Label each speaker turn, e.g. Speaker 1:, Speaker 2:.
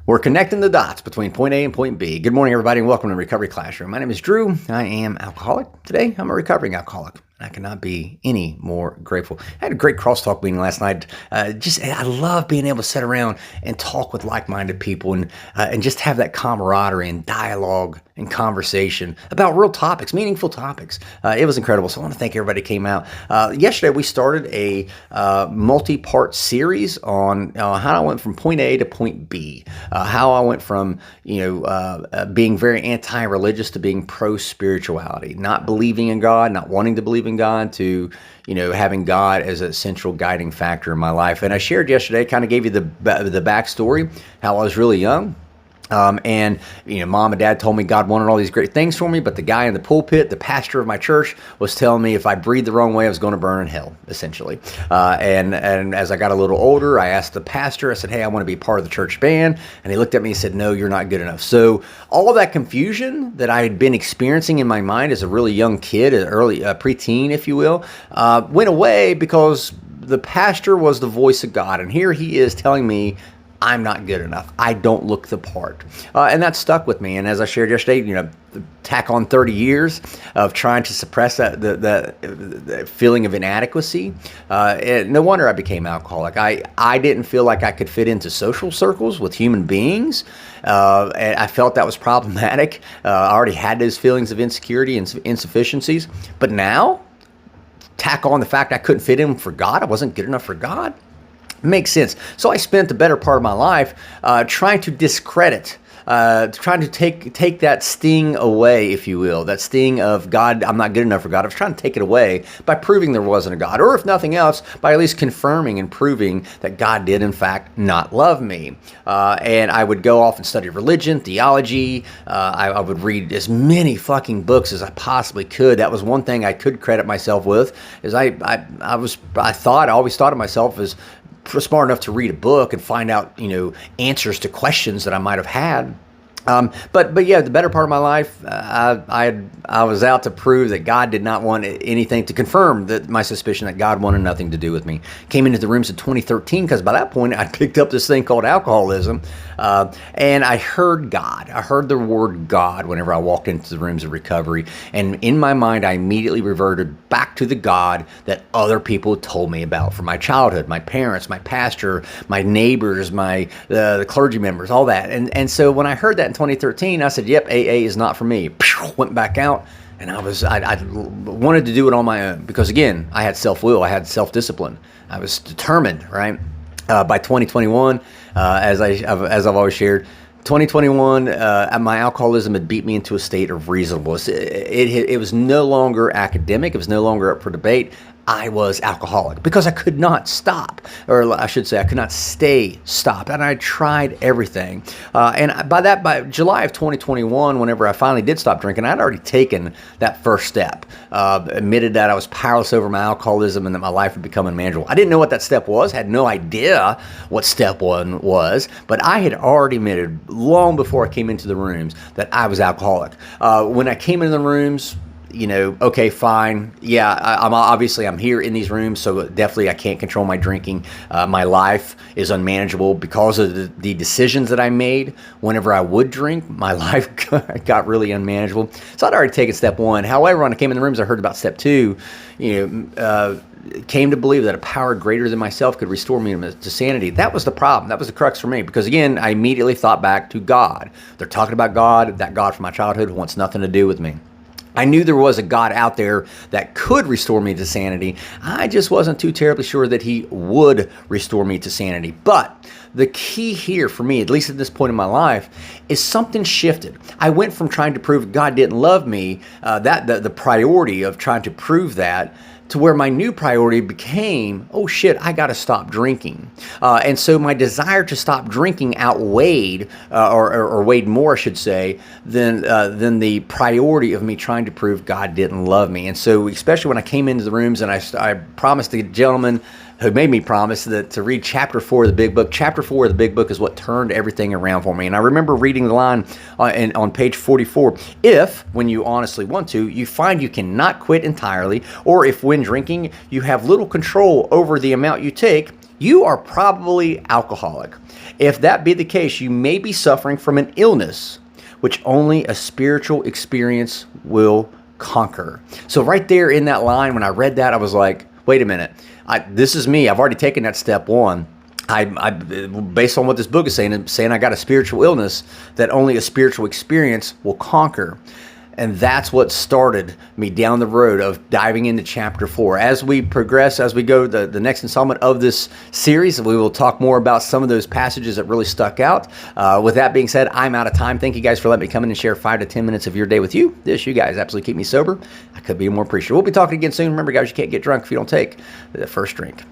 Speaker 1: We're connecting the dots between point A and point B. Good morning, everybody, and welcome to Recovery Classroom. My name is Drew. I am alcoholic. Today, I'm a recovering alcoholic. I cannot be any more grateful. I had a great crosstalk meeting last night. I love being able to sit around and talk with like-minded people and just have that camaraderie and dialogue and conversation about real topics, meaningful topics. It was incredible. So I want to thank everybody who came out. Yesterday, we started a multi-part series on how I went from point A to point B. How I went from being very anti-religious to being pro-spirituality, not believing in God, not wanting to believe in God, to having God as a central guiding factor in my life. And I shared yesterday, kind of gave you the backstory, how I was really young. Mom and dad told me God wanted all these great things for me, but the guy in the pulpit, the pastor of my church, was telling me if I breathed the wrong way, I was going to burn in hell, essentially. And as I got a little older, I asked the pastor, I said, hey, I want to be part of the church band. And he looked at me and said, no, you're not good enough. So all of that confusion that I had been experiencing in my mind as a really young kid, an early preteen, if you will, went away because the pastor was the voice of God. And here he is telling me, I'm not good enough. I don't look the part. And that stuck with me. And as I shared yesterday, tack on 30 years of trying to suppress the feeling of inadequacy. And no wonder I became alcoholic. I didn't feel like I could fit into social circles with human beings. And I felt that was problematic. I already had those feelings of insecurity and insufficiencies. But now, tack on the fact I couldn't fit in for God. I wasn't good enough for God. Makes sense. So I spent the better part of my life trying to discredit, trying to take that sting away, if you will, that sting of God, I'm not good enough for God. I was trying to take it away by proving there wasn't a God, or if nothing else, by at least confirming and proving that God did, in fact, not love me. And I would go off and study religion, theology. I would read as many fucking books as I possibly could. That was one thing I could credit myself with, is I always thought of myself as smart enough to read a book and find out, answers to questions that I might have had. But yeah, the better part of my life, I was out to prove that God did not want anything, to confirm that my suspicion that God wanted nothing to do with me. Came into the rooms in 2013 because by that point I picked up this thing called alcoholism, and I heard God. I heard the word God whenever I walked into the rooms of recovery, and in my mind I immediately reverted back to the God that other people told me about from my childhood, my parents, my pastor, my neighbors, the clergy members, all that. And so when I heard that in 2013, I said, yep, AA is not for me. Went back out, and I wanted to do it on my own because, again, I had self-will, I had self-discipline. I was determined, right? By 2021, as I've always shared, 2021, my alcoholism had beat me into a state of reasonableness. It was no longer academic. It was no longer up for debate. I was alcoholic because I could not stop, or I should say I could not stay stopped. And I tried everything. And by July of 2021, whenever I finally did stop drinking, I'd already taken that first step, admitted that I was powerless over my alcoholism and that my life had become unmanageable. I didn't know what that step was, had no idea what step one was, but I had already admitted long before I came into the rooms that I was alcoholic. When I came into the rooms, okay, fine. Yeah, I'm here in these rooms, so definitely I can't control my drinking. My life is unmanageable because of the decisions that I made. Whenever I would drink, my life got really unmanageable. So I'd already taken step one. However, when I came in the rooms, I heard about step two. Came to believe that a power greater than myself could restore me to sanity. That was the problem. That was the crux for me. Because again, I immediately thought back to God. They're talking about God, that God from my childhood who wants nothing to do with me. I knew there was a God out there that could restore me to sanity. I just wasn't too terribly sure that he would restore me to sanity. But the key here for me, at least at this point in my life, is something shifted. I went from trying to prove God didn't love me, the priority of trying to prove that, to where my new priority became, oh shit, I got to stop drinking. And so my desire to stop drinking outweighed, or weighed more, I should say, than the priority of me trying to prove God didn't love me. And so, especially when I came into the rooms and I promised the gentleman who made me promise that to read chapter 4 of the Big Book. Chapter 4 of the Big Book is what turned everything around for me. And I remember reading the line on page 44, if, when you honestly want to, you find you cannot quit entirely, or if when drinking you have little control over the amount you take, you are probably alcoholic. If that be the case, you may be suffering from an illness which only a spiritual experience will conquer. So right there in that line, when I read that, I was like, wait a minute, this is me. I've already taken that step one. I based on what this book is saying I got a spiritual illness that only a spiritual experience will conquer. And that's what started me down the road of diving into chapter 4. As we progress, as we go the next installment of this series, we will talk more about some of those passages that really stuck out. With that being said, I'm out of time. Thank you guys for letting me come in and share 5 to 10 minutes of your day with you. You guys absolutely keep me sober. I could be more appreciative. We'll be talking again soon. Remember, guys, you can't get drunk if you don't take the first drink.